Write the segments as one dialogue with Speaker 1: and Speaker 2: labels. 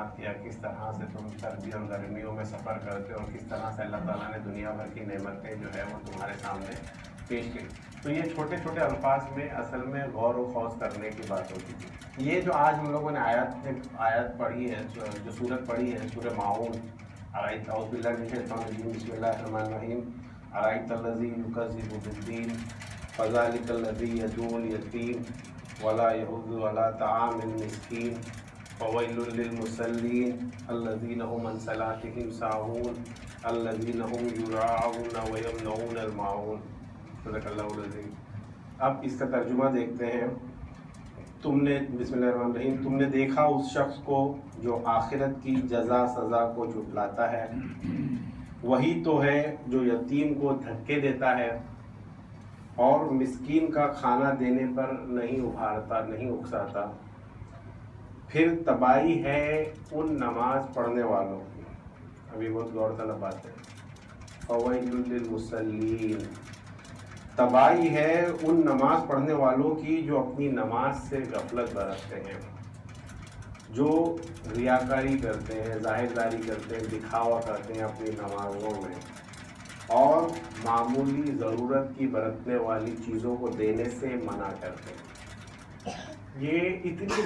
Speaker 1: بیانات کیا کس طرح سے تم سردیوں گرمیوں میں سفر کرتے ہو اور کس طرح سے اللہ تعالیٰ نے دنیا بھر کی نعمتیں جو ہے وہ تمہارے سامنے پیش کی. تو یہ چھوٹے چھوٹے الفاظ میں اصل میں غور و خوض کرنے کی بات ہوتی تھی. یہ جو آج ہم لوگوں نے آیت پڑھی ہے، جو سورت پڑھی ہے، سورہ ماعون، اعوذ باللہ من الشیطان الرجیم، بسم اللہ الرحمن الرحیم، ارأیت الذی یکذب بالدین فذلک الذی یدعو الیتیم ولا یحض علی طعام المسکین فویل للمصلین الذین هم عن صلاتهم ساہون الذین هم یراءون ویمنعون الماعون. صدق اللہ العظیم. اب اس کا ترجمہ دیکھتے ہیں. تم نے بسم اللہ الرحمن الرحیم، تم نے دیکھا اس شخص کو جو آخرت کی جزا سزا کو جھٹلاتا ہے، وہی تو ہے جو یتیم کو دھکے دیتا ہے اور مسکین کا کھانا دینے پر نہیں ابھارتا، نہیں اکساتا. پھر تباہی ہے ان نماز پڑھنے والوں کی. ابھی بہت غور طلب بات ہے. فویل للمصلین، تباہی ہے ان نماز پڑھنے والوں کی جو اپنی نماز سے غفلت برتتے ہیں، جو ریاکاری کرتے ہیں، ظاہر داری کرتے ہیں، دکھاوا کرتے ہیں اپنی نمازوں میں، اور معمولی ضرورت کی برتنے والی چیزوں کو دینے سے منع کرتے ہیں. یہ اتنی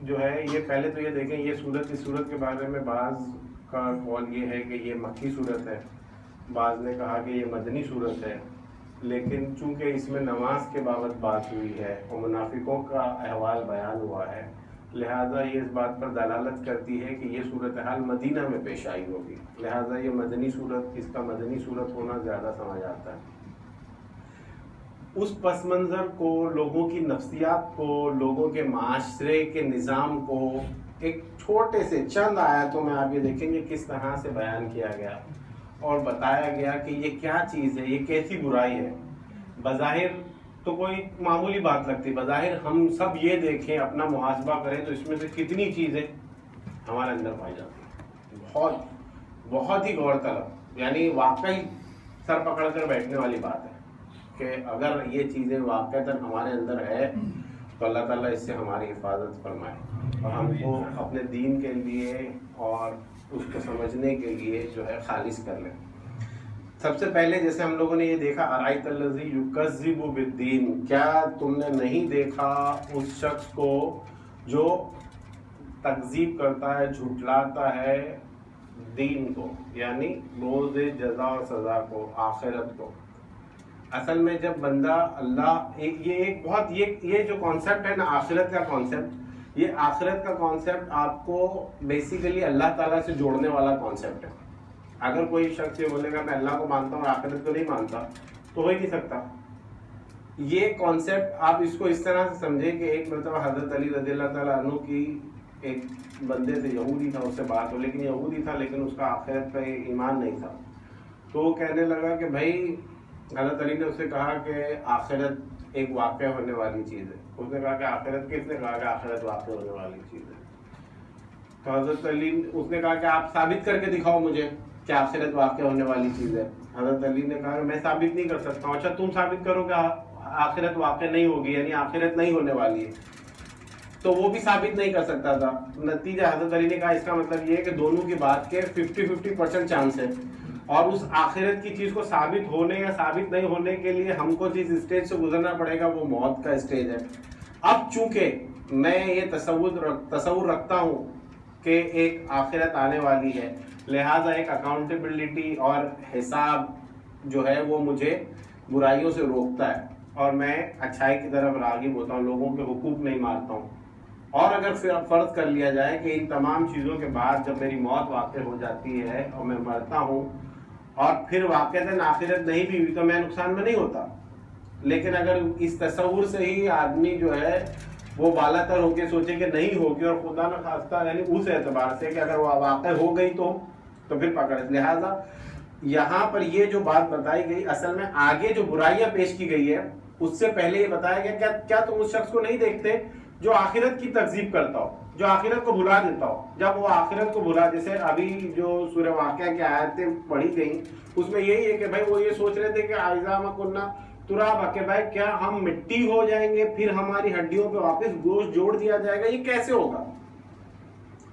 Speaker 1: جو ہے، یہ پہلے تو یہ دیکھیں، یہ صورت، اس صورت کے بارے میں بعض کا قول یہ ہے کہ یہ مکی صورت ہے، بعض نے کہا کہ یہ مدنی صورت ہے. لیکن چونکہ اس میں نماز کے بابت بات ہوئی ہے اور منافقوں کا احوال بیان ہوا ہے، لہٰذا یہ اس بات پر دلالت کرتی ہے کہ یہ صورتحال مدینہ میں پیش آئی ہوگی. لہٰذا یہ مدنی صورت، اس کا مدنی صورت ہونا زیادہ سمجھ آتا ہے. اس پس منظر کو، لوگوں کی نفسیات کو، لوگوں کے معاشرے کے نظام کو ایک چھوٹے سے چند آیتوں میں آپ یہ دیکھیں گے کس طرح سے بیان کیا گیا اور بتایا گیا کہ یہ کیا چیز ہے، یہ کیسی برائی ہے. بظاہر تو کوئی معمولی بات لگتی، بظاہر ہم سب یہ دیکھیں، اپنا محاسبہ کریں تو اس میں سے کتنی چیزیں ہمارے اندر پائی جاتی ہیں. بہت ہی غور طلب، یعنی واقعی سر پکڑ کر بیٹھنے والی بات ہے کہ اگر یہ چیزیں واقعتاً ہمارے اندر ہے تو اللہ تعالیٰ اس سے ہماری حفاظت فرمائے اور ہم کو اپنے دین کے لیے اور اس کو سمجھنے کے لیے جو ہے خالص کر لیں. سب سے پہلے جیسے ہم لوگوں نے یہ دیکھا، ارأیت الذی یکذب بالدین، کیا تم نے نہیں دیکھا اس شخص کو جو تکذیب کرتا ہے، جھٹلاتا ہے دین کو، یعنی روز جزا و سزا کو، آخرت کو. اصل میں جب بندہ اللہ، یہ ایک بہت یہ جو کانسیپٹ ہے نا آخرت کا کانسیپٹ، یہ آخرت کا کانسیپٹ آپ کو بیسیکلی اللہ تعالیٰ سے جوڑنے والا کانسیپٹ ہے. اگر کوئی شخص یہ بولے گا میں اللہ کو مانتا ہوں اور آخرت کو نہیں مانتا تو ہو ہی نہیں سکتا. یہ کانسیپٹ آپ اس کو اس طرح سے سمجھیں کہ ایک مرتبہ حضرت علی رضی اللہ تعالیٰ عنہ کی ایک بندے سے، یہودی تھا، اس سے بات ہو، لیکن یہودی تھا لیکن اس کا آخرت پہ ایمان نہیں تھا. تو وہ کہنے لگا کہ بھائی، حضرت علی نے اس سے کہا کہ آخرت ایک واقع ہونے والی چیز ہے. اس نے کہا کہ آخرت، کس نے کہا کہ آخرت واقع ہونے والی چیز ہے؟ تو حضرت علی، اس نے کہا کہ آپ ثابت کر کے دکھاؤ مجھے کہ آخرت واقع ہونے والی چیز ہے. حضرت علی نے کہا کہ میں ثابت نہیں کر سکتا ہوں. اچھا تم ثابت کرو کہ آخرت واقع نہیں ہوگی، یعنی آخرت نہیں ہونے والی ہے. تو وہ بھی ثابت نہیں کر سکتا تھا. نتیجہ حضرت علی نے کہا اس کا مطلب یہ ہے کہ دونوں کی بات کے 50-50% چانس ہے، اور اس آخرت کی چیز کو ثابت ہونے یا ثابت نہیں ہونے کے لیے ہم کو جس اسٹیج سے گزرنا پڑے گا وہ موت کا اسٹیج ہے. اب چونکہ میں یہ تصور رکھتا ہوں کہ ایک آخرت آنے والی ہے، لہٰذا ایک اکاؤنٹیبلٹی اور حساب جو ہے وہ مجھے برائیوں سے روکتا ہے اور میں اچھائی کی طرف راغب ہوتا ہوں، لوگوں کے حقوق نہیں مارتا ہوں. اور اگر فرض کر لیا جائے کہ ان تمام چیزوں کے بعد جب میری موت واقع ہو جاتی ہے اور میں مرتا ہوں اور پھر واقعتاً آخرت نہیں بھی ہوئی تو میں نقصان میں نہیں ہوتا. لیکن اگر اس تصور سے ہی آدمی جو ہے وہ بالا تر ہو کے سوچے کہ نہیں ہوگی، اور خدا نہ خواستہ یعنی اس اعتبار سے کہ اگر وہ واقع ہو گئی تو پھر پکڑ. لہٰذا یہاں پر یہ جو بات بتائی گئی، اصل میں آگے جو برائیاں پیش کی گئی ہے اس سے پہلے یہ بتایا گیا کیا تم اس شخص کو نہیں دیکھتے جو آخرت کی تکذیب کرتا ہو، جو آخرت کو بھلا دیتا ہو. جب وہ آخرت کو بھلا، جیسے ابھی جو سورہ واقعہ کی آیتیں پڑھی گئیں اس میں یہی ہے کہ بھائی وہ یہ سوچ رہے تھے کہ اذا ما کنا ترابا، کہ بھائی کیا ہم مٹی ہو جائیں گے پھر ہماری ہڈیوں پہ واپس گوشت جوڑ دیا جائے گا، یہ کیسے ہوگا؟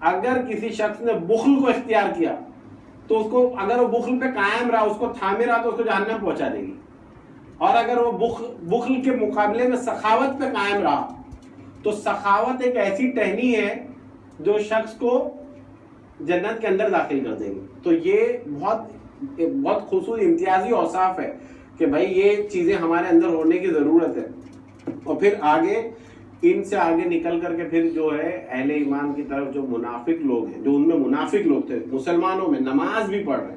Speaker 2: اگر کسی شخص نے بخل کو اختیار کیا تو اس کو اگر وہ بخل پہ قائم رہا، اس کو تھامے رہا تو اس کو جہنم پہنچا دے گی، اور اگر وہ بخل کے مقابلے میں سخاوت پہ قائم رہا تو سخاوت ایک ایسی ٹہنی ہے جو شخص کو جنت کے اندر داخل کر دے گی. تو یہ بہت خصوصی امتیازی اوصاف ہے کہ بھائی یہ چیزیں ہمارے اندر ہونے کی ضرورت ہے. اور پھر آگے ان سے آگے نکل کر کے پھر جو ہے اہل ایمان کی طرف جو منافق لوگ ہیں، جو ان میں منافق لوگ تھے مسلمانوں میں نماز بھی پڑھ رہے ہیں.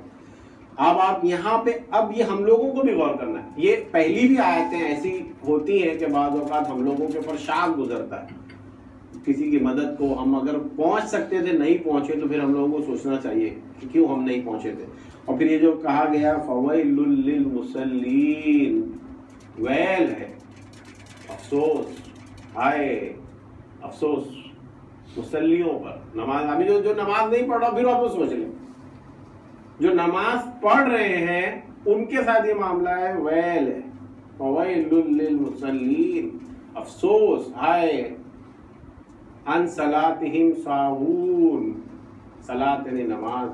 Speaker 2: اب آپ یہاں پہ اب یہ ہم لوگوں کو بھی غور کرنا ہے. یہ پہلی بھی آیتیں ایسی ہوتی ہیں کہ بعض اوقات ہم لوگوں کے اوپر شاق گزرتا ہے. کسی کی مدد کو ہم اگر پہنچ سکتے تھے نہیں پہنچے تو پھر ہم لوگوں کو سوچنا چاہیے کہ کیوں ہم نہیں پہنچے تھے. اور پھر یہ جو کہا گیا فویل للمصلین، ویل ہے، افسوس، ہائے افسوس مصلیوں پر. نماز ابھی جو نماز نہیں پڑھ رہا پھر آپ سوچ لیں، جو نماز پڑھ رہے ہیں ان کے ساتھ یہ معاملہ ہے، ویل ہے، فویل للمصلین، افسوس، ہائے، ان صلاتہم ساہون، صلاۃ یعنی نماز،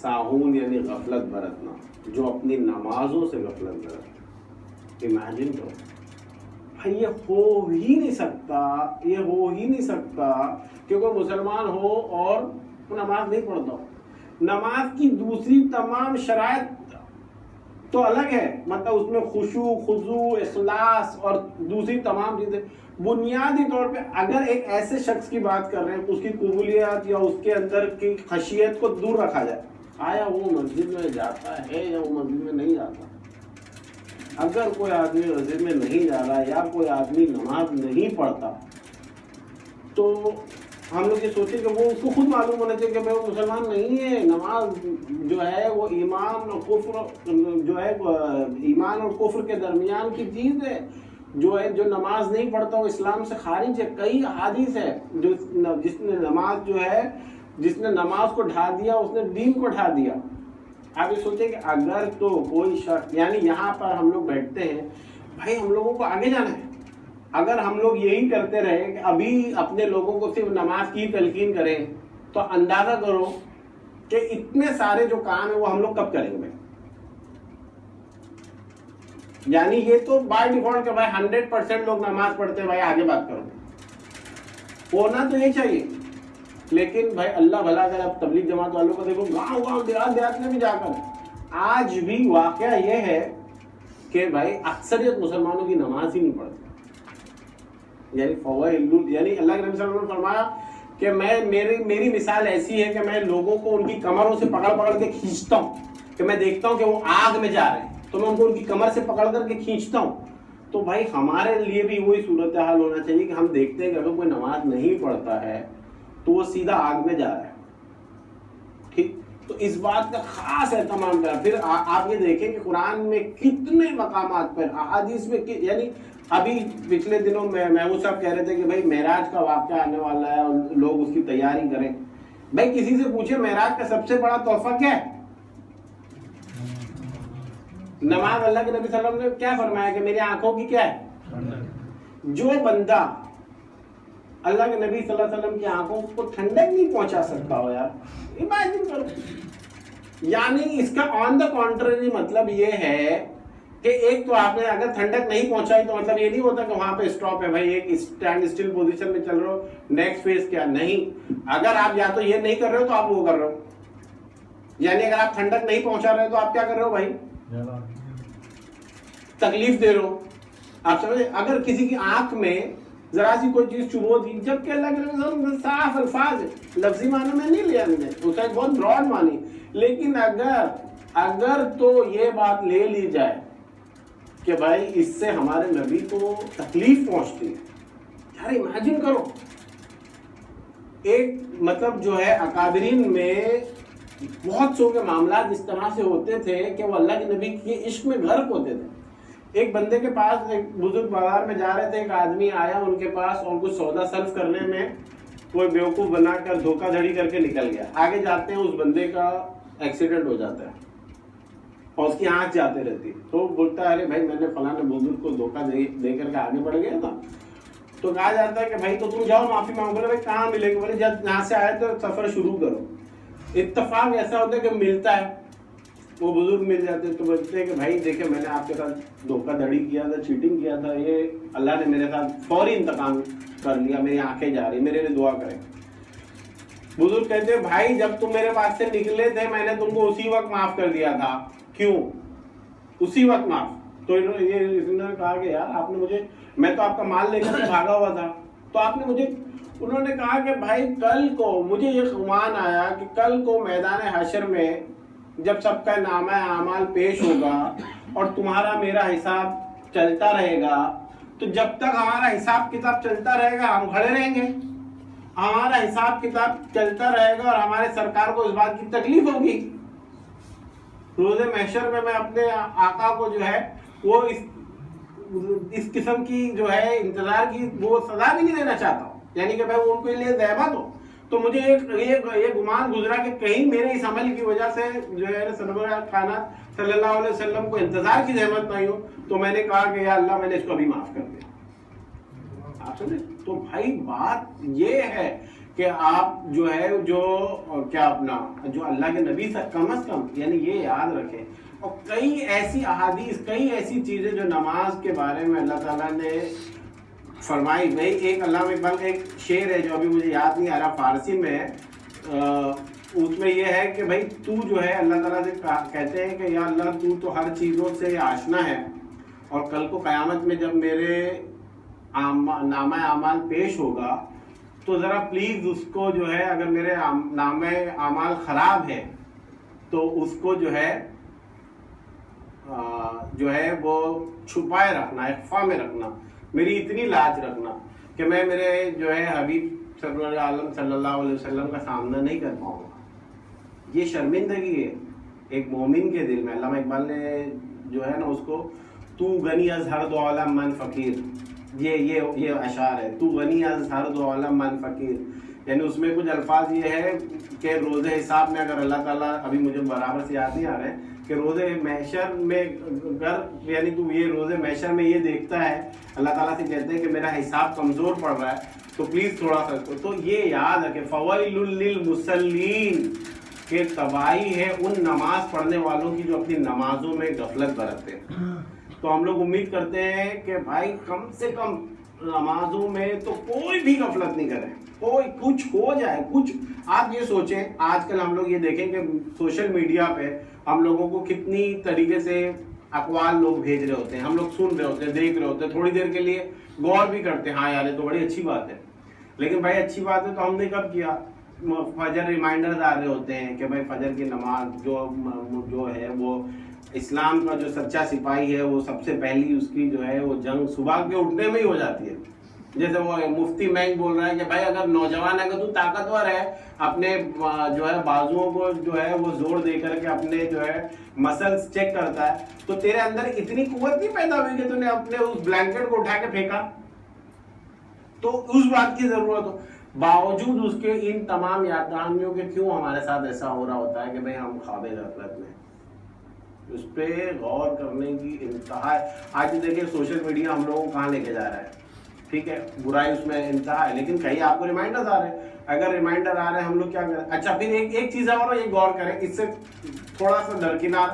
Speaker 2: ساہون یعنی غفلت برتنا، جو اپنی نمازوں سے غفلت برتنا. امیجن کرو بھائی، یہ ہو ہی نہیں سکتا کہ کوئی مسلمان ہو اور وہ نماز نہیں پڑھتا ہو. نماز کی دوسری تمام شرائط تو الگ ہے، مطلب اس میں خشوع، خضوع، اخلاص اور دوسری تمام چیزیں. بنیادی طور پہ اگر ایک ایسے شخص کی بات کر رہے ہیں، اس کی قبولیت یا اس کے اندر کی خشیت کو دور رکھا جائے، آیا وہ مسجد میں جاتا ہے یا وہ مسجد میں نہیں جاتا. اگر کوئی آدمی مسجد میں نہیں جا رہا یا کوئی آدمی نماز نہیں پڑھتا تو ہم لوگ یہ سوچیں کہ وہ اس کو خود معلوم ہونا چاہیے کہ وہ مسلمان نہیں ہے. نماز جو ہے وہ ایمان اور کفر کے درمیان کی چیز ہے. جو نماز نہیں پڑھتا وہ اسلام سے خارج ہے. کئی احادیث ہے جس نے نماز کو ڈھا دیا اس نے دین کو ڈھا دیا. آپ یہ سوچیں کہ اگر تو کوئی شخص، یعنی یہاں پر ہم لوگ بیٹھتے ہیں بھائی، ہم لوگوں کو آگے جانا ہے. اگر ہم لوگ یہی کرتے رہے کہ ابھی اپنے لوگوں کو صرف نماز کی تلقین کریں تو اندازہ کرو کہ اتنے سارے جو کام ہیں وہ ہم لوگ کب کریں گے. یعنی یہ تو بائی ڈیفالٹ کہ بھائی 100% لوگ نماز پڑھتے ہیں، بھائی آگے بات کرو، ہونا تو یہ چاہیے. لیکن بھائی اللہ بھلا کرے، اب تبلیغ جماعت والوں کو دیکھو، گاؤں دیہات میں بھی جا کر آج بھی واقعہ یہ ہے کہ بھائی اکثریت مسلمانوں کی نماز ہی نہیں پڑھتی. یعنی یعنی اللہ کے نبی صلی اللہ علیہ وسلم نے فرمایا کہ میری مثال ایسی ہے کہ میں لوگوں کو ان کی کمروں سے پکڑ کے کھینچتا ہوں، کہ میں دیکھتا ہوں کہ وہ آگ میں جا رہے ہیں تو میں ان کو ان کی کمر سے پکڑ کر کے کھینچتا ہوں. تو بھائی ہمارے لیے بھی وہی صورتحال ہونا چاہیے کہ ہم دیکھتے ہیں کہ اگر کوئی نماز نہیں پڑھتا ہے تو وہ سیدھا آگ میں جا رہا ہے. ٹھیک، تو اس بات کا خاص اہتمام کریں. پھر آپ یہ دیکھیں کہ قرآن میں کتنے مقامات پر، احادیث میں، یعنی ابھی پچھلے دنوں میں محمود صاحب کہہ رہے تھے کہ بھائی معراج کا واقعہ آنے والا ہے اور لوگ اس کی تیاری کریں. بھائی کسی سے پوچھے معراج کا سب سے بڑا تحفہ کیا ہے؟ نماز. اللہ کے نبی صلی اللہ علیہ وسلم نے کیا فرمایا کہ میری آنکھوں کی کیا ہے؟ جو بندہ اللہ کے نبی صلی اللہ علیہ وسلم کی آنکھوں کو ٹھنڈک نہیں پہنچا سکتا ہو، یار امیجن کرو. یعنی اس کا آن دا کانٹری مطلب یہ ہے کہ ایک تو آپ نے اگر ٹھنڈک نہیں پہنچائی تو مطلب یہ نہیں ہوتا کہ وہاں پہ اسٹاپ ہے، بھائی ایک اسٹینڈ اسٹل پوزیشن میں چل رہے ہو، نیکسٹ فیز کیا نہیں. اگر آپ یا تو یہ نہیں کر رہے ہو تو آپ وہ کر رہے ہو. یعنی اگر آپ ٹھنڈک نہیں پہنچا رہے ہو تو آپ کیا کر رہے ہو بھائی؟ تکلیف دے رہے ہو. آپ سمجھے؟ اگر کسی کی آنکھ میں ذرا سی کوئی چیز چبھو دی، جبکہ اللہ کے نبی صاف الفاظ لفظی معنی میں نہیں لیا میں نے، اس کا ایک بہت براڈ معنی، لیکن اگر تو یہ بات لے لی جائے کہ بھائی اس سے ہمارے نبی کو تکلیف پہنچتی ہے، یار امیجن کرو. ایک مطلب جو ہے اکابرین میں بہت سو کے معاملات اس طرح سے ہوتے تھے کہ وہ اللہ کے نبی کے عشق میں غرق ہوتے تھے. ایک بندے کے پاس، ایک بزرگ بازار میں جا رہے تھے، ایک آدمی آیا ان کے پاس اور کچھ سودا سلف کرنے میں کوئی بیوقوف بنا کر دھوکہ دھڑی کر کے نکل گیا. آگے جاتے ہیں اس بندے کا ایکسیڈنٹ ہو جاتا ہے اور اس کی آنکھ جاتے رہتی ہے. تو بولتا ہے ارے بھائی میں نے فلاں بزرگ کو دھوکہ دے کر کے آگے بڑھ گیا تھا تو کہا جاتا ہے کہ بھائی تو تم جاؤ معافی مانگو. بولے بھائی کہاں ملے گا؟ بولے جب یہاں سے آئے تو سفر شروع کرو. اتفاق ایسا ہوتا ہے کہ ملتا ہے, وہ بزرگ مل جاتے ہیں تو بولتے ہیں کہ بھائی دیکھیں میں نے آپ کے ساتھ دھوکہ دھڑی کیا تھا, چیٹنگ کیا تھا, یہ اللہ نے میرے ساتھ فوری انتقام کر لیا, میری آنکھیں جا رہی, میرے لیے دعا کریں. بزرگ کہتے ہیں بھائی جب تم میرے پاس سے نکلے تھے میں نے تم کو اسی وقت معاف کر دیا تھا. کیوں اسی وقت معاف؟ تو انہوں نے کہا کہ یار آپ نے مجھے, میں تو آپ کا مال لے کر بھاگا ہوا تھا, تو آپ نے مجھے, انہوں نے کہا کہ بھائی کل کو مجھے یہ گمان آیا کہ کل کو میدان حشر میں جب سب کا نامہ اعمال پیش ہوگا اور تمہارا میرا حساب چلتا رہے گا, تو جب تک ہمارا حساب کتاب چلتا رہے گا ہم کھڑے رہیں گے. ہمارا حساب کتاب چلتا رہے گا اور ہمارے سرکار کو اس بات کی تکلیف ہوگی. روز محشر میں اپنے آقا کو جو ہے وہ اس قسم کی جو ہے انتظار کی وہ سزا بھی نہیں دینا چاہتا ہوں, یعنی کہ میں ان کے لیے زحمت ہوں. تو مجھے یہ گمان گزرا کہ کہیں میرے اس عمل کی وجہ سے جو ہے سرورات کائنات صلی اللہ علیہ وسلم کو انتظار کی زحمت نہیں ہو. تو میں نے کہا کہ یا اللہ میں نے اس کو ابھی معاف کر دیا. آپ سمجھے؟ تو بھائی بات یہ ہے کہ آپ جو ہے جو کیا اپنا جو اللہ کے نبی سے کم از کم یعنی یہ یاد رکھیں. اور کئی ایسی احادیث, کئی ایسی چیزیں جو نماز کے بارے میں اللہ تعالیٰ نے فرمائی. بھائی ایک علامہ اقبال کا ایک شعر ہے جو ابھی مجھے یاد نہیں آ رہا, فارسی میں ہے, اس میں یہ ہے کہ بھائی تو جو ہے اللہ تعالیٰ سے کہتے ہیں کہ یا اللہ تو ہر چیزوں سے آشنا ہے, اور کل کو قیامت میں جب میرے نامہ اعمال پیش ہوگا تو ذرا پلیز اس کو جو ہے اگر میرے نامہ اعمال خراب ہے تو اس کو جو ہے وہ چھپائے رکھنا, اخفا میں رکھنا, میری اتنی لاج رکھنا کہ میں میرے جو ہے حبیب عالم صلی اللہ علیہ وسلم کا سامنا نہیں کر پاؤں گا. یہ شرمندگی ہے ایک مومن کے دل میں. علامہ اقبال نے جو ہے نا اس کو تو غنی از ہر دو عالم من فقیر, یہ اشعار ہے, تو غنی از ہر دو عالم من فقیر, یعنی اس میں کچھ الفاظ یہ ہے کہ روز حساب میں اگر اللہ تعالیٰ, ابھی مجھے برابر سے یاد نہیں آ رہے ہیں, کہ روز محشر میں اگر یعنی تو یہ روز محشر میں یہ دیکھتا ہے, اللہ تعالیٰ سے کہتے ہیں کہ میرا حساب کمزور پڑ رہا ہے تو پلیز تھوڑا سا. تو یہ یاد ہے کہ فویل للمصلین, کہ تباہی ہے ان نماز پڑھنے والوں کی جو اپنی نمازوں میں غفلت برتتے ہیں. تو ہم لوگ امید کرتے ہیں کہ بھائی کم سے کم نمازوں میں تو کوئی بھی غفلت نہیں کریں, کوئی کچھ ہو جائے کچھ. آپ یہ سوچیں آج کل ہم لوگ یہ دیکھیں کہ سوشل میڈیا پہ ہم لوگوں کو کتنی طریقے سے اقوال لوگ بھیج رہے ہوتے ہیں, ہم لوگ سن رہے ہوتے ہیں, دیکھ رہے ہوتے ہیں, تھوڑی دیر کے لیے غور بھی کرتے ہیں, ہاں یار یہ تو بڑی اچھی بات ہے. لیکن بھائی اچھی بات ہے تو ہم نے کب کیا؟ فجر ریمائنڈرز آ رہے ہوتے ہیں کہ بھائی فجر کی نماز جو ہے وہ اسلام کا جو سچا سپاہی ہے وہ سب سے پہلی اس کی جو ہے وہ جنگ صبح کے اٹھنے میں ہی ہو جاتی ہے. جیسے وہ مفتی مینگ بول رہا ہے کہ بھائی اگر نوجوان ہے کہ تو طاقتور ہے, اپنے جو ہے بازوؤں کو جو ہے وہ زور دے کر کے اپنے جو ہے مسلز چیک کرتا ہے, تو تیرے اندر اتنی قوت نہیں پیدا ہوئی کہ تو نے اپنے اس بلینکٹ کو اٹھا کے پھینکا. تو اس بات کی ضرورت ہو, باوجود اس کے ان تمام یاد دہانیوں کے کیوں ہمارے ساتھ ایسا ہو رہا ہوتا ہے کہ بھئی ہم خواب غفلت میں. اس پہ غور کرنے کی انتہا ہے. آج دیکھیں سوشل میڈیا ہم لوگوں کو کہاں لے کے جا رہا ہے, ٹھیک ہے برائی اس میں انتہا ہے, لیکن کہیں آپ کو ریمائنڈرز آ رہے ہیں. اگر ریمائنڈر آ رہے ہیں ہم لوگ کیا کریں؟ اچھا پھر ایک چیز اور یہ غور کریں, اس سے تھوڑا سا درکنار,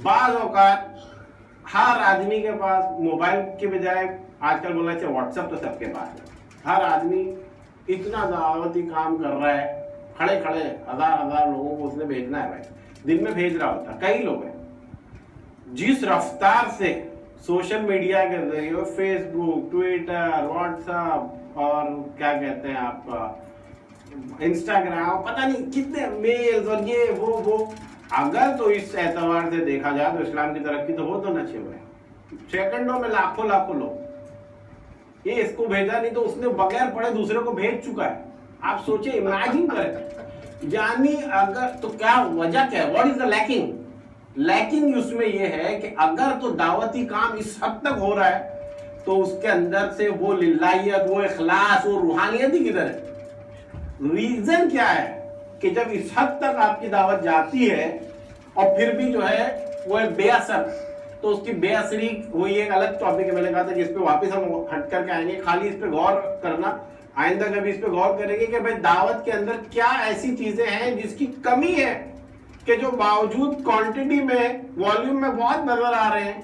Speaker 2: بعض اوقات ہر آدمی کے پاس موبائل کے بجائے آج کل بولنا چاہیے واٹس ایپ تو سب کے پاس ہے. ہر آدمی اتنا دعوتی کام کر رہا ہے, کھڑے ہزار لوگوں کو اس نے بھیجنا ہے, بھائی دن میں بھیج رہا ہوتا. کئی لوگ ہیں جس رفتار سے سوشل میڈیا کے ذریعے فیس بک, ٹویٹر, واٹس ایپ اور کیا کہتے ہیں آپ کا انسٹاگرام, پتہ نہیں کتنے میلز اور یہ وہ, اگر تو اس اعتبار سے دیکھا جائے تو اسلام کی ترقی تو بہت ہونا چاہیے. سیکنڈوں میں لاکھوں لوگ, یہ اس کو بھیجا نہیں تو اس نے بغیر پڑھے دوسرے کو بھیج چکا ہے. آپ سوچیں, امیجن کریں, یعنی اگر تو کیا وجہ کیا ہے, واٹ از دا لیکنگ اس میں یہ ہے کہ اگر تو دعوتی کام اس حد تک ہو رہا ہے تو اس کے اندر سے وہ للہیت, وہ اخلاص, وہ روحانیت ہی کدھر ہے؟ ریزن کیا ہے کہ جب اس حد تک آپ کی دعوت جاتی ہے اور پھر بھی جو ہے وہ بے اثر, تو اس کی بے اثری ہوئی ایک الگ ٹاپک ہے، میں نے کہا تھا جس پہ واپس ہم ہٹ کر کے آئیں گے. خالی اس پہ غور کرنا، آئندہ کبھی اس پہ غور کریں گے کہ بھائی دعوت کے اندر کیا ایسی چیزیں ہیں جس کی کمی ہے کہ جو باوجود کوانٹٹی میں والیوم میں بہت نظر آ رہے ہیں،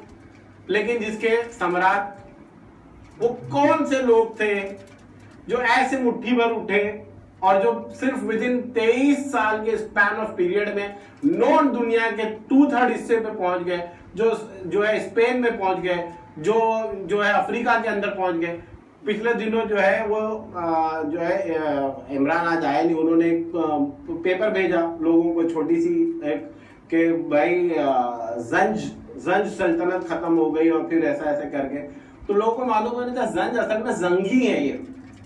Speaker 2: لیکن جس کے ثمرات وہ کون سے لوگ تھے جو ایسے مٹھی بھر اٹھے اور جو صرف ودن 23 سال کے اسپین آف پیریڈ میں نون دنیا کے 2/3 حصے پہ پہنچ گئے، جو ہے اسپین میں پہنچ گئے، جو ہے افریقہ کے اندر پہنچ گئے. پچھلے دنوں جو ہے وہ جو ہے عمران آج آئے نہیں، انہوں نے ایک پیپر بھیجا لوگوں کو چھوٹی سی ایک کہ بھائی زنج سلطنت ختم ہو گئی اور پھر ایسا ایسا کر کے. تو لوگوں کو معلوم ہونے تھا زنج اصل میں زنگی ہے،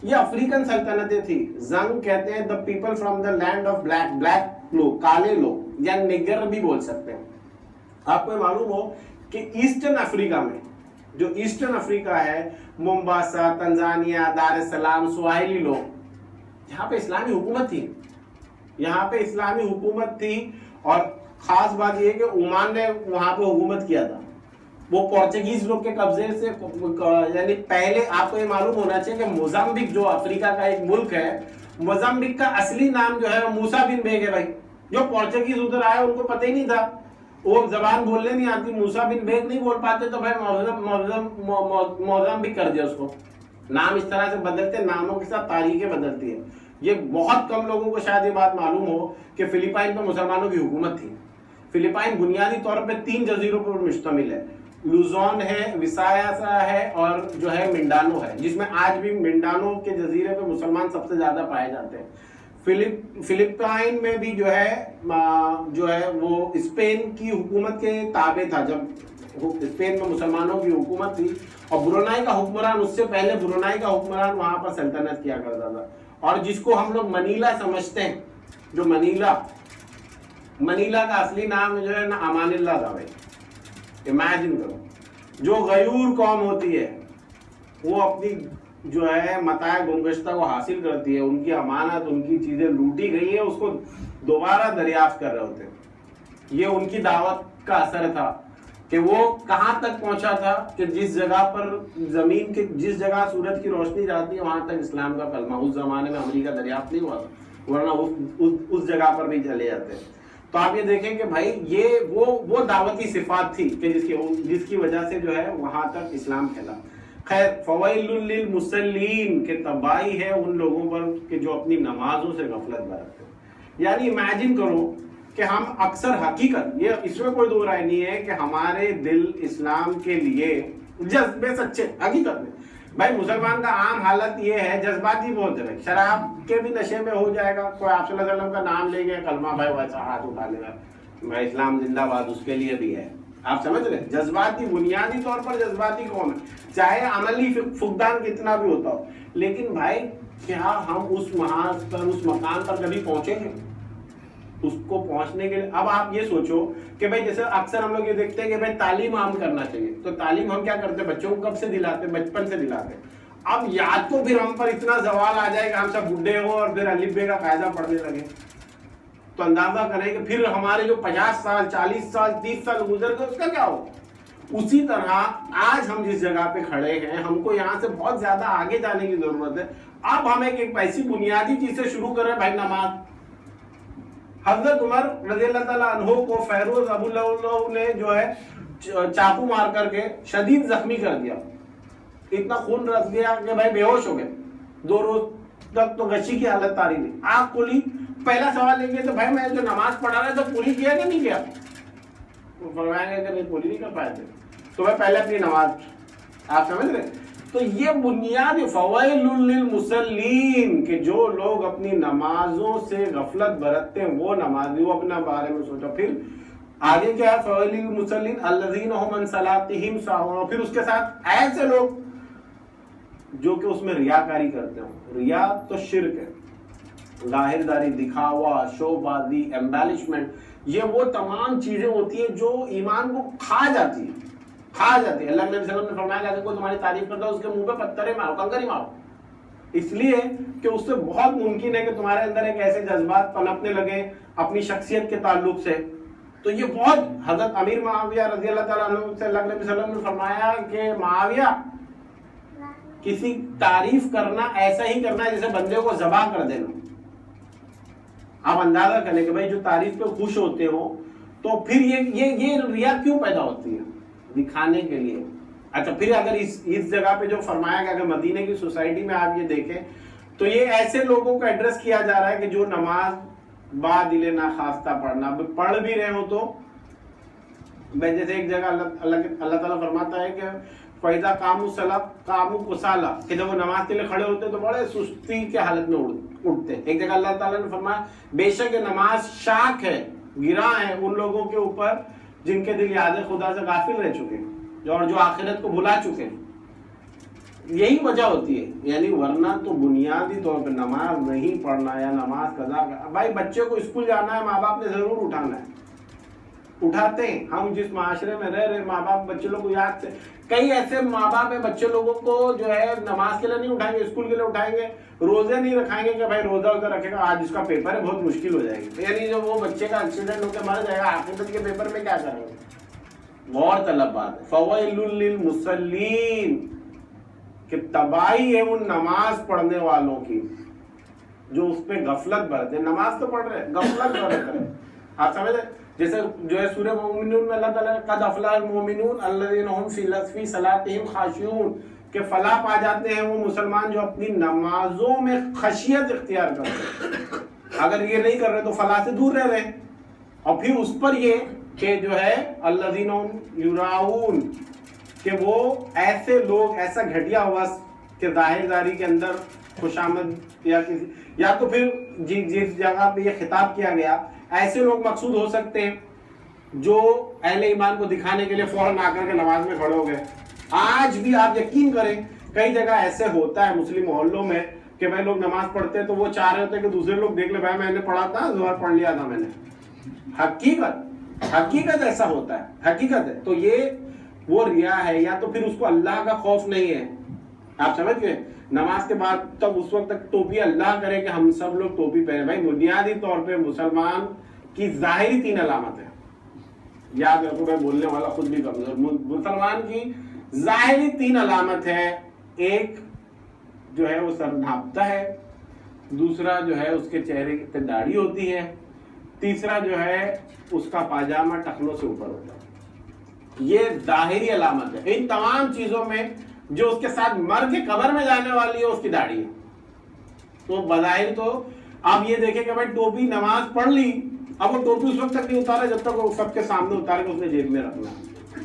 Speaker 2: یہ افریقن سلطنتیں تھی. زنگ کہتے ہیں the people from the land of black لوگ، کالے لوگ یا نگر بھی بول سکتے ہیں. آپ کو معلوم ہو کہ ایسٹرن افریقہ میں، جو ایسٹرن افریقہ ہے، مومباسا، تنزانیہ، دار السلام، سواحلی لوگ، یہاں پہ اسلامی حکومت تھی، یہاں پہ اسلامی حکومت تھی. اور خاص بات یہ کہ عمان نے وہاں پہ حکومت کیا تھا، وہ پورچگیز لوگ کے قبضے سے. یعنی پہلے آپ کو یہ معلوم ہونا چاہیے کہ موزمبک جو افریقہ کا ایک ملک ہے، موزمبک کا اصلی نام جو ہے موسیٰ بن بیگ ہے. بھائی جو پورچگیز ادھر آئے ان کو پتہ ہی نہیں تھا، وہ زبان بولنے نہیں آتی، موسیٰ بن بیگ نہیں بول پاتے، تو بھائی موزمبک کر دیا اس کو. نام اس طرح سے بدلتے، ناموں کے ساتھ تاریخیں بدلتی ہے. یہ بہت کم لوگوں کو شاید یہ بات معلوم ہو کہ فلپائن پہ مسلمانوں کی حکومت تھی. فلپائن بنیادی طور پہ 3 جزیروں پر مشتمل ہے، لوزون ہے، وسایا ہے اور جو ہے منڈانو ہے، جس میں آج بھی منڈانو کے جزیرے پہ مسلمان سب سے زیادہ پائے جاتے ہیں. فلپائن میں بھی جو ہے وہ اسپین کی حکومت کے تابع تھا جب اسپین میں مسلمانوں کی حکومت تھی. اور برونائی کا حکمران اس سے پہلے برونائی کا حکمران وہاں پر سلطنت کیا کرتا تھا، اور جس کو ہم لوگ منیلا سمجھتے ہیں، جو منیلا کا اصلی نام جو ہے نا امان اللہ تھا. بھائی امیجن کرو، جو غیور قوم ہوتی ہے وہ اپنی جو ہے متاع گمگشتہ کو حاصل کرتی ہے، ان کی امانت، ان کی چیزیں لوٹی گئی ہیں، اس کو دوبارہ دریافت کر رہے ہوتے ہیں. یہ ان کی دعوت کا اثر تھا کہ وہ کہاں تک پہنچا تھا کہ جس جگہ پر زمین کے جس جگہ سورج کی روشنی جاتی ہے وہاں تک اسلام کا کلمہ. اس زمانے میں امریکہ دریافت نہیں ہوا تھا، ورنہ اس جگہ پر بھی چلے جاتے ہیں. تو آپ یہ دیکھیں کہ بھائی یہ وہ دعوتی صفات تھی کہ جس کی وجہ سے جو ہے وہاں تک اسلام پھیلا. خیر، فویل للمصلین کہ تباہی ہے ان لوگوں پر کہ جو اپنی نمازوں سے غفلت برتتے ہیں. یعنی امیجن کرو کہ ہم اکثر حقیقت، یہ اس میں کوئی دو رائے نہیں ہے کہ ہمارے دل اسلام کے لیے جذبے سچے حقیقت میں. بھائی مسلمان کا عام حالت یہ ہے جذباتی بہت ہے. شراب کے بھی نشے میں ہو جائے گا، کوئی آپ صلی اللہ علیہ وسلم کا نام لے گئے کلمہ، بھائی ویسا ہاتھ اٹھا لے گا، بھائی اسلام زندہ باد، اس کے لیے بھی ہے. آپ سمجھ رہے؟ جذباتی، بنیادی طور پر جذباتی قوم ہے، چاہے عملی فقدان کتنا بھی ہوتا ہو. لیکن بھائی کیا ہم اس محاذ پر، اس مقام پر کبھی پہنچیں گے؟ اس کو پہنچنے کے لیے اب آپ یہ سوچو کہ بھائی جیسے اکثر ہم لوگ یہ دیکھتے ہیں کہ بھائی تعلیم عام کرنا چاہیے، تو تعلیم ہم کیا کرتے ہیں؟ بچوں کو کب سے دلاتے ہیں؟ بچپن سے دلاتے ہیں. اب یا تو پھر ہم پر اتنا زوال آ جائے کہ ہم سب بڈھے ہو اور پھر الف بے کا قاعدہ پڑھنے لگے، تو اندازہ کریں کہ پھر ہمارے جو 50 سال 40 سال 30 سال گزر گئے اس کا کیا ہو. اسی طرح آج ہم جس جگہ پہ کھڑے ہیں ہم کو یہاں سے بہت زیادہ آگے جانے کی ضرورت ہے. اب ہم ایک ایسی بنیادی چیز سے شروع کریں، بھائی نماز. حضرت عمر رضی اللہ تعالیٰ عنہ کو فیروز ابو اللہ نے جو ہے چاقو مار کر کے شدید زخمی کر دیا، اتنا خون رس گیا کہ بھائی بے ہوش ہو گئے. 2 روز تک تو غشی کی حالت تاری تھی. آنکھ کھلی، پہلا سوال یہ تو بھائی میں جو نماز پڑھا رہا تو پوری کیا کہ نہیں کیا؟ فرمایا گیا کہ نہیں، پوری نہیں کر پائے تھے. تو میں پہلے اپنی نماز، آپ سمجھ رہے؟ تو یہ بنیادی فوائل للمصلین کہ جو لوگ اپنی نمازوں سے غفلت برتتے ہیں وہ نمازی، وہ اپنا بارے میں سوچا. پھر آگے کیا ہے؟ فوائل للمصلین الذین هم عن صلاتهم ساہون. پھر اس کے ساتھ ایسے لوگ جو کہ اس میں ریاکاری کرتے ہیں. ریا تو شرک ہے، ظاہر داری، دکھاوا، شو بازی، ایمبیلشمنٹ، یہ وہ تمام چیزیں ہوتی ہیں جو ایمان کو کھا جاتی ہیں. اللہ کے نبی صلی اللہ علیہ وسلم نے فرمایا کہ کوئی تمہاری تعریف کرتا ہے اس کے منہ پہ پتھریں مارو، کنکر مارو، اس لیے کہ اس سے بہت ممکن ہے کہ تمہارے اندر ایک ایسے جذبات پنپنے لگے اپنی شخصیت کے تعلق سے تو یہ بہت حضرت امیر معاویہ رضی اللہ تعالیٰ عنہ سے اللہ کے نبی صلی اللہ علیہ وسلم نے فرمایا کہ معاویہ کسی تعریف کرنا ایسا ہی کرنا ہے جیسے بندے کو ذبح کر دینا. آپ اندازہ کریں کہ بھائی جو تعریف پہ خوش ہوتے ہو تو پھر یہ ریا کیوں پیدا ہوتی ہے؟ دکھانے کے لیے. اچھا پھر اگر اس جگہ پہ جو فرمایا گیا کہ مدینے کی سوسائٹی میں آپ یہ دیکھیں تو یہ ایسے لوگوں کو ایڈریس کیا جا رہا ہے کہ جو نماز با دل ناخواستہ پڑھنا پڑھ بھی رہے ہو تو جیسے ایک جگہ اللہ تعالیٰ فرماتا ہے کہ فَإِذَا قَامُوا الصَّلَاةَ قَامُوا كُسَالَىٰ کہ جب وہ نماز کے لیے کھڑے ہوتے تو بڑے سستی کے حالت میں اٹھتے. ایک جگہ اللہ تعالیٰ نے فرمایا بے شک یہ نماز شاک ہے، گراں ہے ان لوگوں کے اوپر جن کے دل یاد خدا سے غافل رہ چکے ہیں اور جو آخرت کو بھلا چکے ہیں. یہی وجہ ہوتی ہے. یعنی ورنہ تو بنیادی طور پہ نماز نہیں پڑھنا یا نماز قضا. بھائی بچے کو اسکول جانا ہے، ماں باپ نے ضرور اٹھانا ہے، اٹھاتے ہیں. ہم جس معاشرے میں رہ رہے ماں باپ بچے لوگ کو یاد سے، کئی ایسے ماں باپ ہیں بچے لوگوں کو جو ہے نماز کے لیے نہیں اٹھائیں گے، اسکول کے لیے اٹھائیں گے، روزے نہیں رکھائیں گے کہ بھائی روزہ ادھر رکھے گا آج اس کا پیپر ہے بہت مشکل ہو جائے گی. یعنی جو وہ بچے کا ایکسیڈنٹ ہو کے مر جائے گا عاقبت کے پیپر میں کیا کریں گے؟ غور طلب بات ہے. فویل للمصلین کہ تباہی ہے ان نماز پڑھنے والوں کی جو اس پہ غفلت برتے. نماز تو پڑھ رہے غفلت برت رہے. آپ سمجھ رہے؟ جیسے جو ہے سورہ مومنون میں اللہ تعالیٰ قد افلح المؤمنون الذین هم فی صلاتهم خاشعون کہ فلاح پا جاتے ہیں وہ مسلمان جو اپنی نمازوں میں خشیت اختیار کرتے ہیں. اگر یہ نہیں کر رہے تو فلاح سے دور رہ رہے ہیں. اور پھر اس پر یہ کہ جو ہے الذین یراؤن کہ وہ ایسے لوگ ایسا گھٹیا وصف کہ ظاہر داری کے اندر خوشامد یا تو پھر جس جگہ پہ یہ خطاب کیا گیا ایسے لوگ مقصود ہو سکتے ہیں جو اہل ایمان کو دکھانے کے لیے فوراً آ کر کے نماز میں کھڑے ہو گئے. آج بھی آپ یقین کریں کئی جگہ ایسے ہوتا ہے مسلم محلوں میں کہ بھائی لوگ نماز پڑھتے ہیں تو وہ چاہ رہے ہوتے ہیں کہ دوسرے لوگ دیکھ لے بھائی میں نے پڑھا تھا ظہر پڑھ لیا تھا میں نے. حقیقت ایسا ہوتا ہے، حقیقت ہے. تو یہ وہ ریا ہے یا تو پھر اس کو اللہ کا خوف نہیں ہے. آپ سمجھ گئے؟ نماز کے بعد تب اس وقت تک ٹوپی اللہ کرے کہ ہم سب لوگ ٹوپی پہنے. بھائی بنیادی طور پہ مسلمان کی ظاہری 3 علامت ہے. یاد رکھو میں بولنے والا خود بھی کمزور. مسلمان کی ظاہری 3 علامت ہے. ایک جو ہے وہ سر ڈھانپتا ہے، دوسرا جو ہے اس کے چہرے پہ داڑھی ہوتی ہے، تیسرا جو ہے اس کا پاجامہ ٹخنوں سے اوپر ہوتا ہے. یہ ظاہری علامت ہے. ان تمام چیزوں میں جو اس کے ساتھ مر کے قبر میں جانے والی ہے اس کی داڑھی ہے. تو بظاہر تو آپ یہ دیکھیں کہ بھائی ٹوپی نماز پڑھ لی، اب وہ ٹوپی اس وقت تک نہیں اتارے جب تک وہ سب کے سامنے اتارے کہ اس نے جیب میں رکھنا.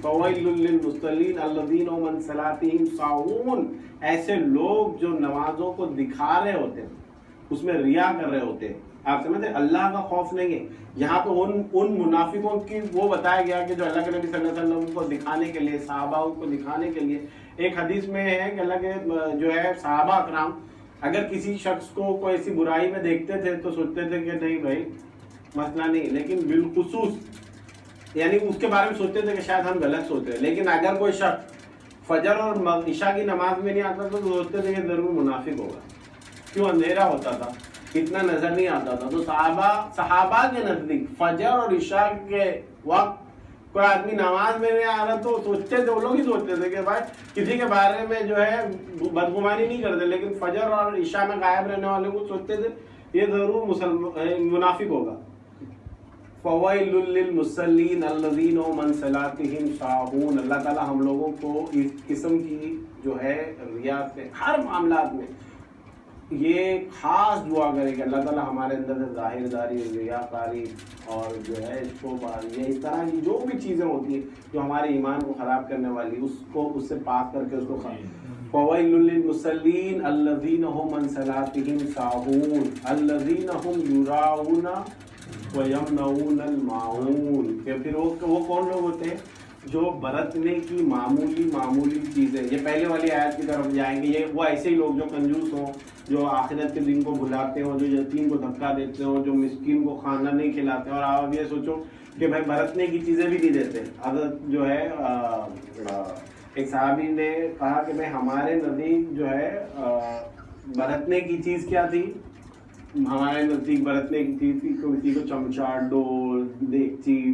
Speaker 2: فویل للمصلین الذین هم عن صلاتهم ساہون. ایسے لوگ جو نمازوں کو دکھا رہے ہوتے ہیں، اس میں ریا کر رہے ہوتے ہیں. آپ سمجھتے ہیں اللہ کا خوف نہیں ہے. یہاں پہ ان منافقوں کی وہ بتایا گیا کہ جو اللہ کے نبی صلی اللہ علیہ وسلم کو دکھانے کے لیے، صحابہ کو دکھانے کے لیے. ایک حدیث میں ہے کہ اللہ کے جو ہے صحابہ اکرام اگر کسی شخص کو کوئی ایسی برائی میں دیکھتے تھے تو سوچتے تھے کہ نہیں بھائی مسئلہ نہیں، لیکن بالخصوص یعنی اس کے بارے میں سوچتے تھے کہ شاید ہم غلط سوچ رہے ہیں. لیکن اگر کوئی شخص فجر اور عشاء کی نماز میں نہیں آتا تو سوچتے تھے کہ ضرور منافق ہوگا. کیوں؟ اندھیرا ہوتا تھا، اتنا نظر نہیں آتا تھا. تو صحابہ کے نزدیک فجر اور عشاء کے وقت کوئی آدمی نماز میں نہیں آ رہا تو سوچتے تھے، وہ لوگ ہی سوچتے تھے کہ بھائی کسی کے بارے میں جو ہے بدگمانی نہیں کرتے، لیکن فجر اور عشاء میں غائب رہنے والے کو سوچتے تھے یہ ضرور منافق ہوگا. فویل للمصلین الذین هم عن صلاتهم ساہون. اللہ تعالیٰ ہم لوگوں کو اس قسم کی جو ہے ریا سے ہر معاملات میں یہ خاص دعا کرے کہ اللہ تعالیٰ ہمارے اندر سے ظاہر داری، ریاکاری اور جو ہے شوباری، یہ اس طرح کی جو بھی چیزیں ہوتی ہیں جو ہمارے ایمان کو خراب کرنے والی اس سے پاک کر کے اس کو فویل للمصلین الذین هم عن صلاتهم ساہون الذین هم یراؤن ویمنعون الماعون. کہ پھر وہ کون لوگ ہوتے ہیں جو برتنے کی معمولی چیزیں. یہ پہلے والی آیت کی طرف جائیں گے. یہ وہ ایسے ہی لوگ جو کنجوس ہوں، جو آخرت کے دن کو بھلاتے ہوں، جو یتیم کو دھکا دیتے ہوں، جو مسکین کو کھانا نہیں کھلاتے. اور آپ یہ سوچو کہ بھائی برتنے کی چیزیں بھی نہیں دیتے. حضرت جو ہے ایک صحابی نے کہا کہ بھائی ہمارے نزدیک جو ہے برتنے کی چیز کیا تھی؟ ہمارے نزدیک برتنے کی چیز تھی کسی کو چمچا، ڈول، دیگچی،